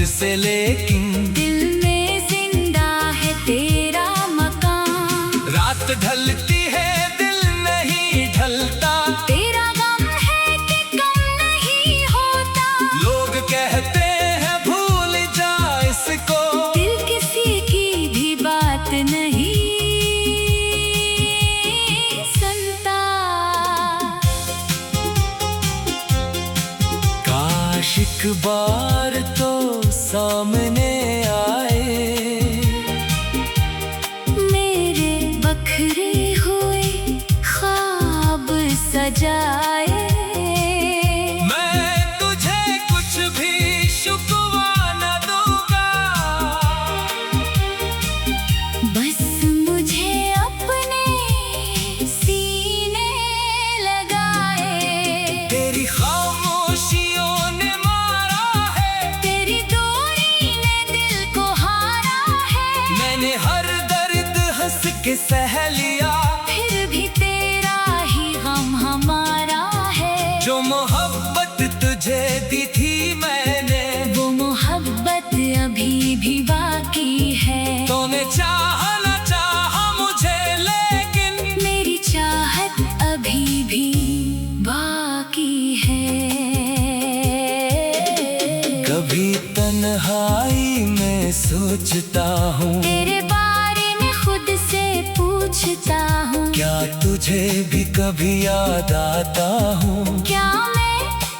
मुझसे, लेकिन दिल में जिंदा है तेरा मकान। रात ढलती है दिल नहीं ढलता, तेरा गम है कि कम नहीं होता। लोग कहते हैं भूल जा इसको, दिल किसी की भी बात नहीं सुनता। काश एक बार तो सामने आए, मेरे बखरे हुए ख्वाब सजाए। मैं तुझे कुछ भी शुक्वा न दूंगा, बस मुझे अपने सीने लगाए। तेरी खामोशियों ने मारा है, तेरी दूरी ने दिल को हारा है। मैंने हर दर्द हंस के सह लिया, फिर भी तेरा ही गम हमारा है। जो मोहब्बत तुझे दी थी मैंने, वो मोहब्बत अभी भी बाकी है। तूने चाहा न चाहा मुझे, लेकिन मेरी चाहत अभी भी बाकी है। कभी तन्हाई में सोचता हूँ, तेरे बारे में खुद से पूछता हूँ। क्या तुझे भी कभी याद आता हूँ? क्या मैं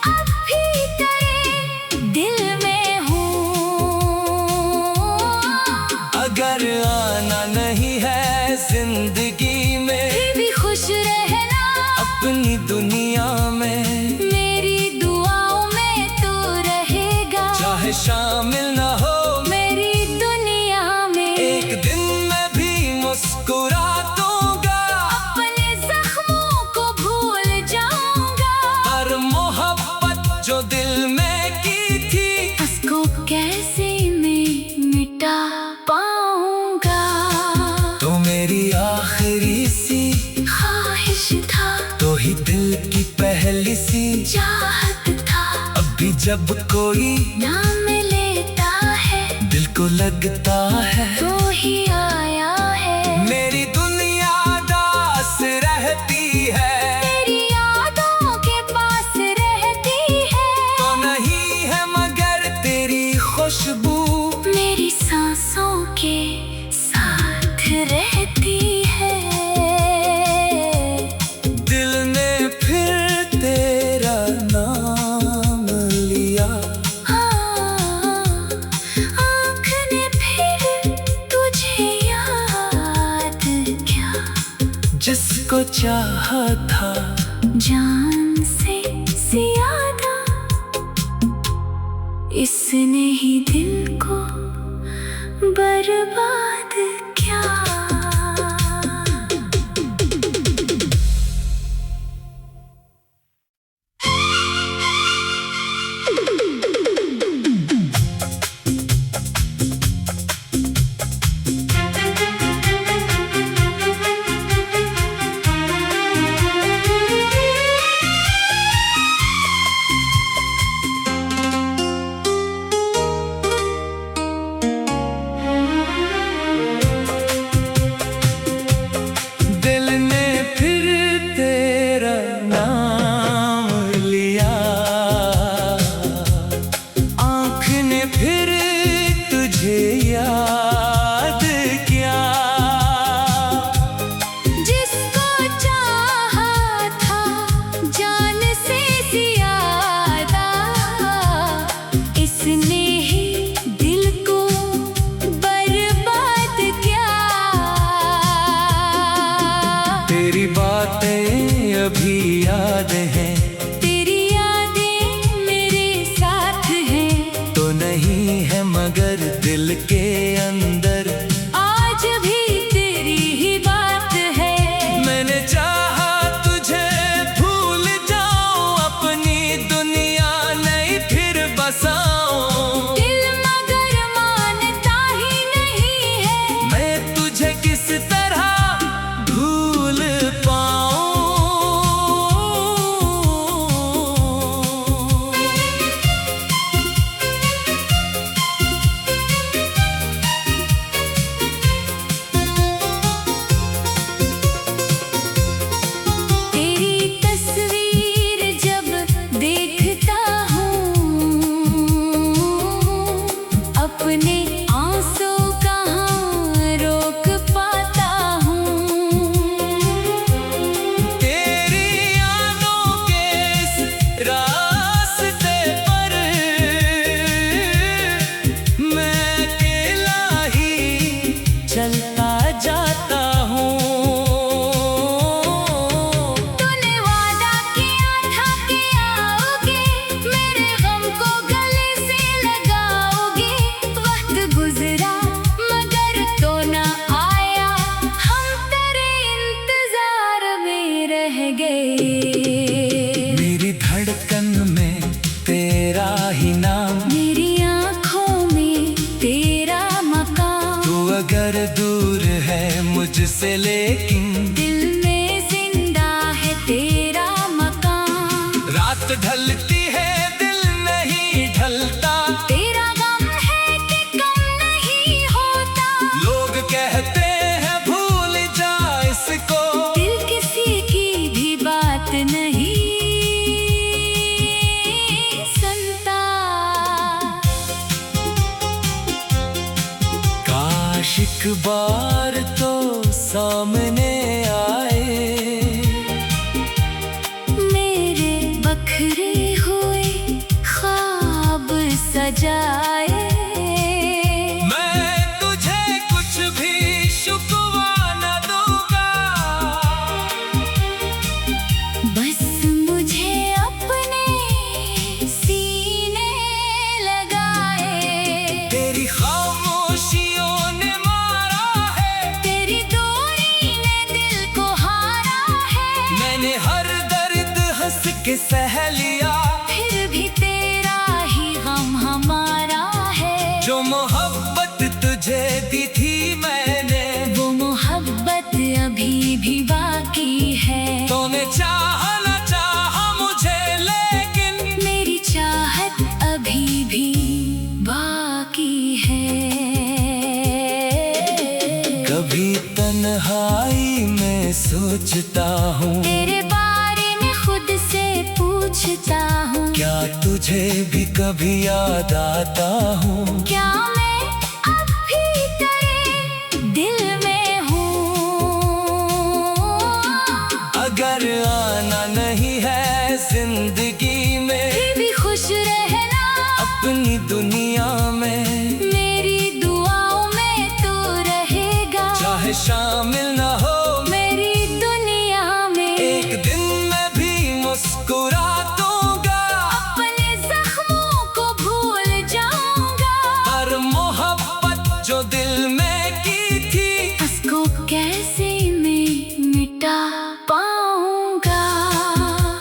अब भी तेरे दिल में हूँ? अगर आना नहीं है जिंदगी में, फिर भी खुश रहना अपनी दुनिया में, मेरी दुआओं में तू रहेगा। चाहे शामिल न हो मेरी दुनिया में एक दिन मैं भी मुस्कुरा दूंगा, अपने जख्मों को भूल जाऊंगा। हर मोहब्बत जो दिल में की थी, उसको कैसे मैं मिटा पाऊंगा? तो मेरी आखिरी सी ख्वाहिश था, तो ही दिल की पहली सी चाहत था। अब भी जब कोई नाम लेता है, दिल को लगता है तो ही आया है। मेरी दुनिया दास रहती है, तेरी यादों के पास रहती है। तो नहीं है मगर तेरी खुशबू मेरी सांसों के साथ रहती है। दिल ने फिर तेरा नाम लिया, आँख ने फिर तुझे याद किया। जिसको चाहा था जान से ज्यादा इसने ही दिल को बर्बाद किया। दिल ने फिर तेरा नाम लिया, आँख ने फिर तुझे याद किया। जिसको चाहा था जान से ज्यादा, इसने ही दिल को बर्बाद किया। तेरी बातें अभी याद हैं, तेरी यादें मेरे साथ हैं। तो नहीं है मगर दिल के अंदर आज भी तेरी ही बात है। मैंने चाहा तुझे भूल जाऊं, अपनी दुनिया नहीं फिर बसाऊं। दिल मगर मानता ही नहीं है, मैं तुझे किस तरह भूल पाऊं? से, लेकिन दिल में जिंदा है तेरा मकान। रात ढलती है दिल नहीं ढलता, तेरा गम है कि कम नहीं होता। लोग कहते हैं भूल जा इसको, दिल किसी की भी बात नहीं सुनता। काश एक बार तो सामने आए, मेरे बखरे हुए ख्वाब सजाए। मैं तुझे कुछ भी शुक्वा न दूंगा, बस मुझे अपने सीने लगाए। तेरी खामोशियों ने मारा है, तेरी दूरी ने दिल को हारा है। मैंने हर दर्द हंस के सह लिया, फिर भी तेरा ही गम हमारा है। जो मोहब्बत तुझे दी थी मैंने, वो मोहब्बत अभी भी बाकी है। तूने चाहा न चाहा मुझे, लेकिन मेरी चाहत अभी भी बाकी है। कभी तन्हाई में सोचता हूँ, तेरे बारे में खुद से पूछता हूँ। क्या तुझे भी कभी याद आता हूँ? क्या मैं अब भी तेरे दिल में हूँ? अगर आना नहीं है जिंदगी में, फिर भी खुश रहना अपनी दुनिया में, मेरी दुआओं में तू रहेगा। चाहे शामिल न हो मेरी दुनिया में एक दिन मैं भी मुस्कुरा दूंगा, अपने जख्मों को भूल जाऊंगा। हर मोहब्बत जो दिल में की थी, उसको कैसे मैं मिटा पाऊंगा?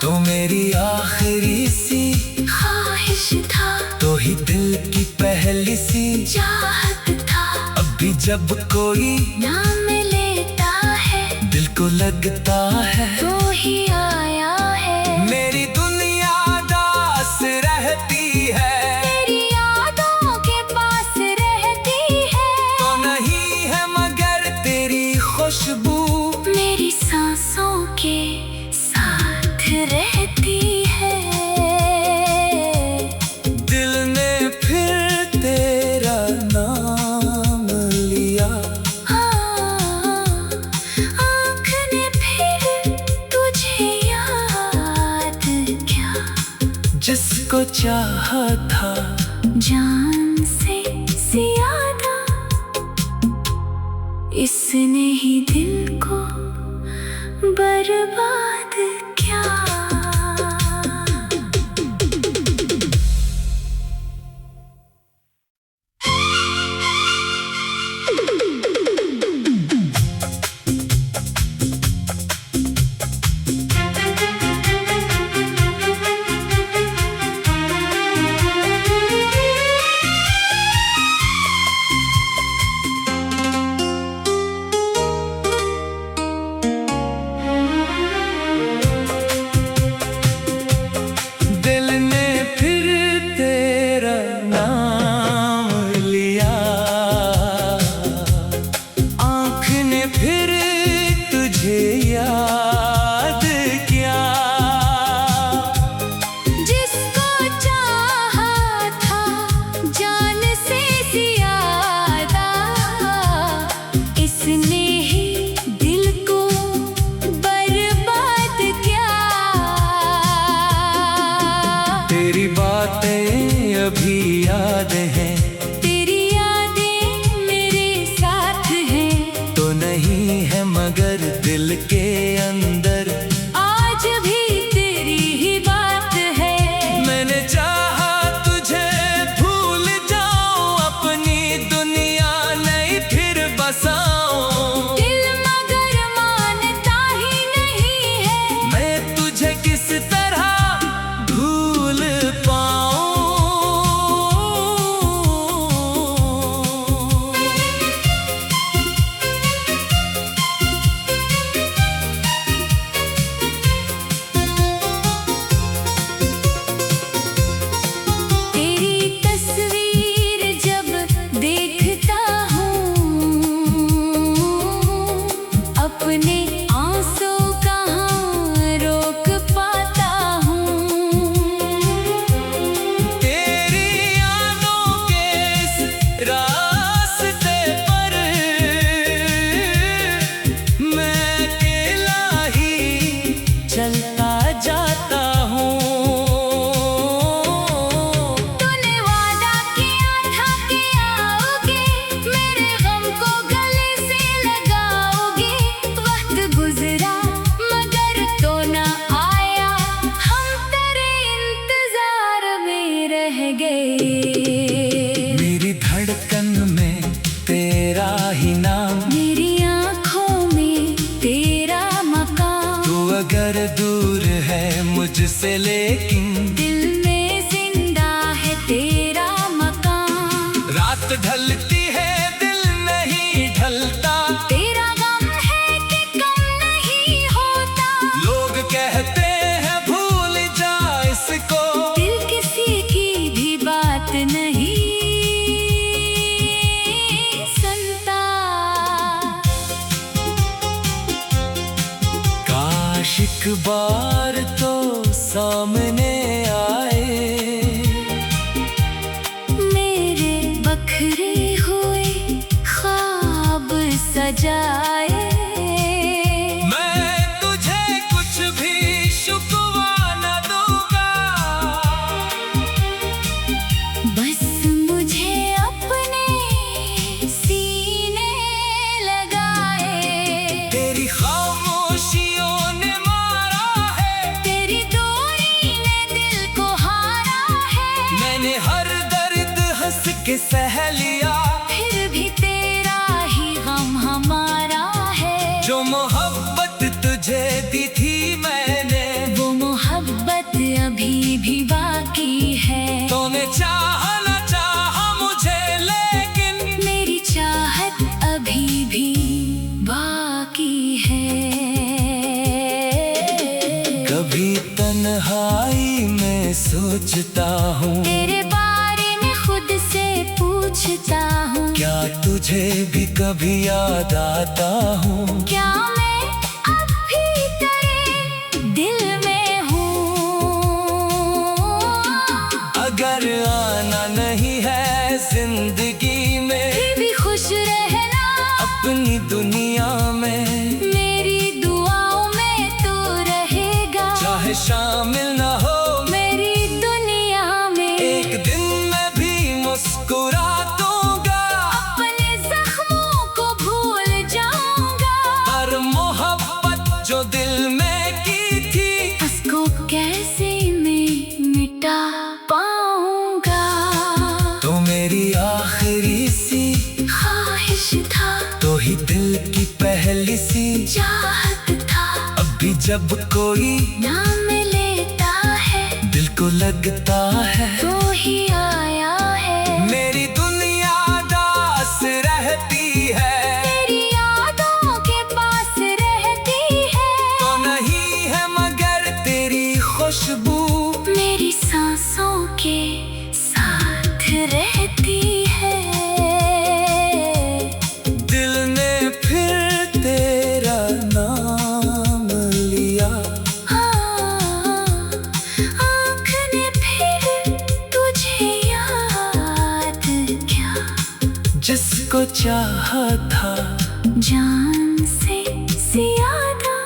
तो मेरी आखिरी सी ख्वाहिश था, तो ही दिल की पहली सी चाहत था। अभी जब कोई नाम लेता है, दिल को लगता है तो ही आया है। मेरी दुनिया दास रहती है, तेरी यादों के पास रहती है। तो नहीं है मगर तेरी खुशबू मेरी सांसों के साथ रहती है। दिल ने फिर तेरा नाम लिया, आँख ने फिर तुझे याद किया। जिसको चाहा था जान से ज्यादा इसने ही दिल को बर्बाद किया। दिल ने फिर तेरा नाम लिया, आँख ने फिर तुझे याद किया। जिसको चाहा था जान से ज्यादा, इसने ही दिल को बर्बाद किया। तेरी बातें अभी याद हैं, तेरी यादें मेरे साथ हैं। तो नहीं है मगर दिल के अंदर आज भी तेरी ही बात है। मैंने चाहा तुझे भूल जाऊं, अपनी दुनिया नहीं फिर बसाऊं। दिल मगर मानता ही नहीं है, मैं तुझे किस तरह भूल पाऊं। ये आंसू कहाँ रोक पाता हूँ। तेरी यादों के इस रास्ते पर मैं अकेला ही चलता जाता हूँ। तूने वादा किया था कि आओगे, मेरे गम को गले से लगाओगे। वक्त गुजरा मगर तो न आया, हम तेरे इंतजार में रह गए। मेरी धड़कन में तेरा ही नाम, मेरी आँखों में तेरा मकाम। तू अगर दूर है मुझसे लेकिन दिल में जिंदा है तेरा मकाम। रात ढलती है दिल नहीं ढलता, तेरा गम है कि कम नहीं होता। लोग कहते हैं भूल जा इसको, दिल किसी की भी बात नहीं सुनता। काश एक बार तो सामने आए, मेरे बखरे हुए ख्वाब सजाए। मैं तुझे कुछ भी शुक्वा न दूंगा, बस मुझे अपने सीने लगाए। तेरी खामोशियों ने मारा है, तेरी दूरी ने दिल को हारा है। मैंने हर दर्द हंस के सह लिया, फिर भी तेरा ही गम हमारा है। जो मोहब्बत तुझे दी थी मैंने, वो मोहब्बत अभी भी बाकी है। तूने चाहा न चाहा मुझे लेकिन मेरी चाहत अभी भी बाकी है। कभी तन्हाई में सोचता हूँ, तेरे बारे में खुद से पूछता हूँ। क्या तुझे भी कभी याद आता हूँ? क्या मैं अब भी तेरे दिल में हूँ? अगर आना नहीं है जिंदगी में, फिर भी खुश रहना अपनी दुनिया में, मेरी दुआओं में तू रहेगा। चाहे शामिल न हो मेरी दुनिया में एक दिन मैं भी मुस्कुरा दूंगा, अपने जख्मों को भूल जाऊंगा। हर मोहब्बत जो दिल में की थी, उसको कैसे मैं मिटा पाऊंगा। तो मेरी आखिरी सी ख्वाहिश था, तो ही दिल की पहली सी चाहत था। अभी जब कोई नाम लेता है, दिल को लगता है तो ही आया है। मेरी दुनिया दास रहती है, तेरी यादों के पास रहती है। तो नहीं है मगर तेरी खुशबू मेरी सांसों के साथ रहती है। दिल ने फिर तेरा नाम लिया, आँख ने फिर तुझे याद किया। जिसको चाहा था जान से ज्यादा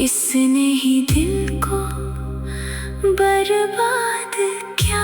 इसने ही दिल को बर्बाद किया।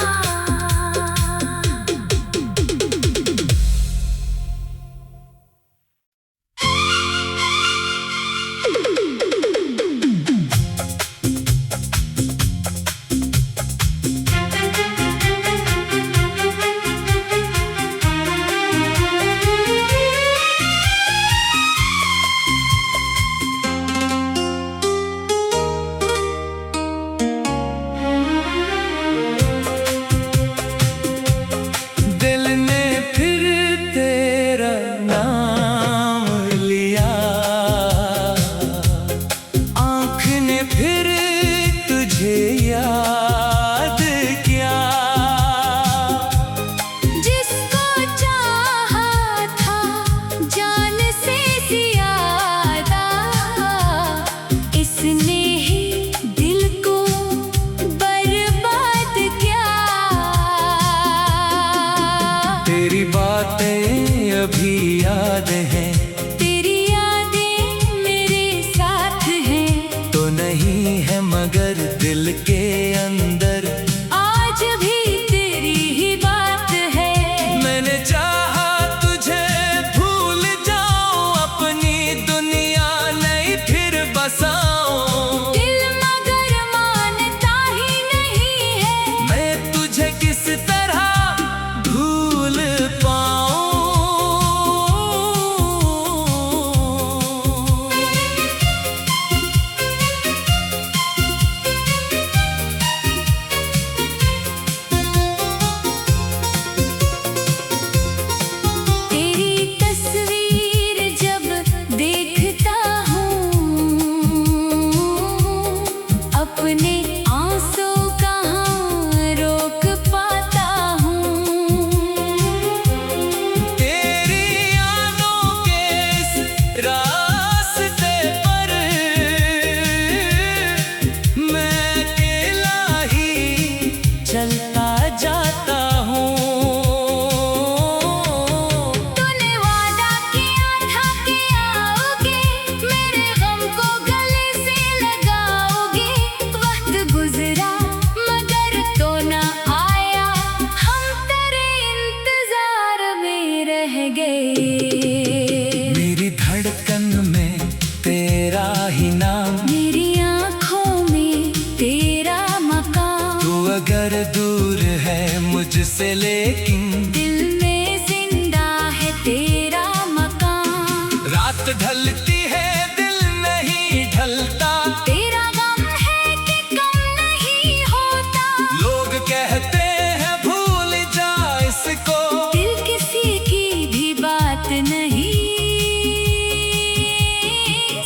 में तेरा ही नाम, मेरी आँखों में तेरा मकाम। तू अगर दूर है मुझसे लेकिन दिल में जिंदा है तेरा मकाम। रात ढलती है दिल नहीं ढलता, तेरा गम है कि कम नहीं होता। लोग कहते हैं भूल जा इसको, दिल किसी की भी बात नहीं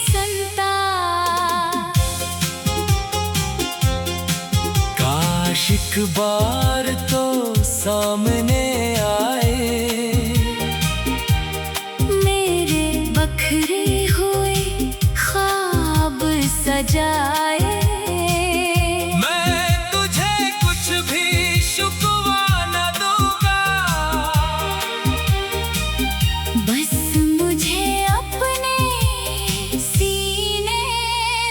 सुनता। काश एक बार तो सामने आए, मेरे बखरे हुए ख्वाब सजाए। मैं तुझे कुछ भी शुक्वा न दूंगा, बस मुझे अपने सीने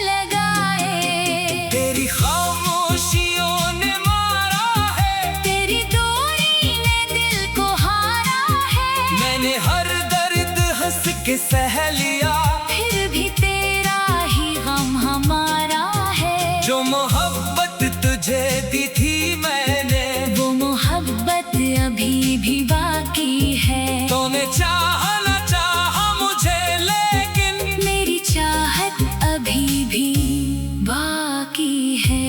लगाए। तेरी खामोशियों ने मारा है, तेरी दूरी ने दिल को हारा है। मैंने हर दर्द हंस के सह लिया, फिर भी तेरा ही गम हमारा है। जो मोहब्बत तुझे दी थी मैंने, वो मोहब्बत अभी भी बाकी है। तूने चाहा न चाहा मुझे लेकिन मेरी चाहत अभी भी बाकी है।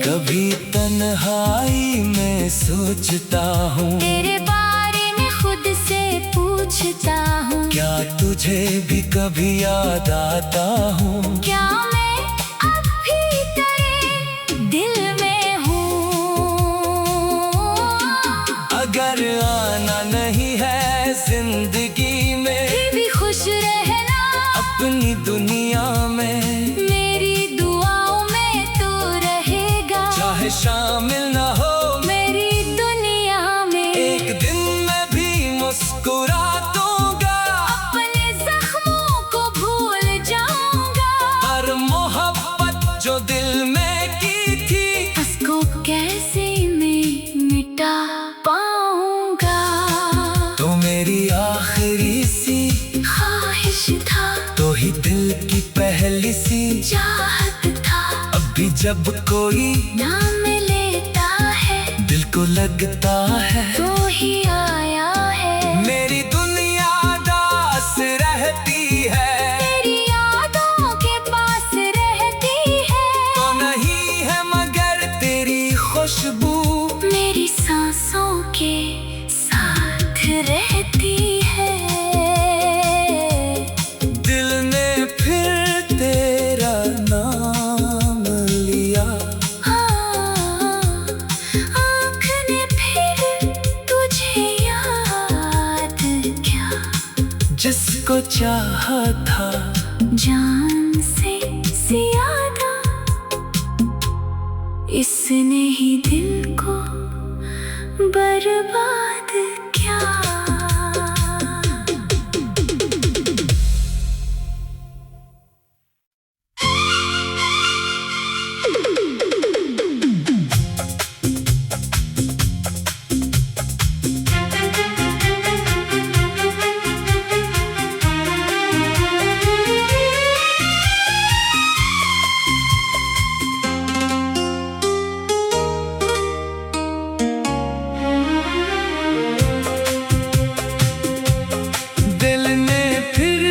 कभी तन्हाई में सोचता हूँ, तेरे बारे में खुद से पूछता हूँ। क्या तुझे भी कभी याद आता हूँ? क्या मैं अब भी तेरे दिल में हूँ? अगर आना नहीं है जिंदगी में, फिर भी खुश रहना अपनी दुनिया में, मेरी दुआओं में तू रहेगा। चाहे शामिल न हो मेरी दुनिया में एक दिन मैं भी मुस्कुरा दूंगा, अपने जख्मों को भूल जाऊंगा। हर मोहब्बत जो दिल में की थी, उसको कैसे मैं मिटा पाऊंगा? तो मेरी आखिरी सी ख्वाहिश था, तो ही दिल की पहली सी चाहत था। अभी जब कोई नाम लेता है, दिल को लगता है तो ही आया है। मेरी दुनिया दास रहती है, तेरी यादों के पास रहती है। तो नहीं है मगर तेरी खुशबू मेरी सांसों के साथ रहती है। दिल ने फिर तेरा नाम लिया, आँख ने फिर तुझे याद किया। जिसको चाहा था जान से ज्यादा इसने ही दिल को बर्बाद किया। दिल ने फिर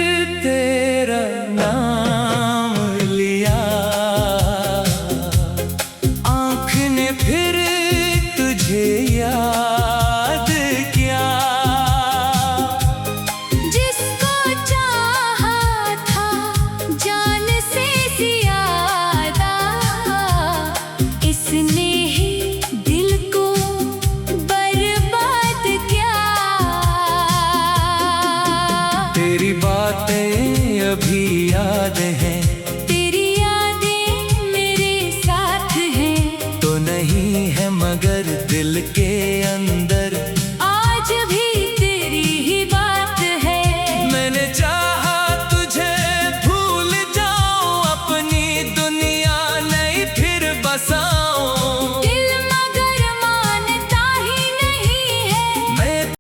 तेरा नाम लिया, आँख ने फिर तुझे याद किया। जिसको चाहा था जान से ज्यादा, इसने ही दिल को बर्बाद किया। तेरी बातें अभी याद हैं, तेरी यादें मेरे साथ हैं। तो नहीं है मगर दिल के अंदर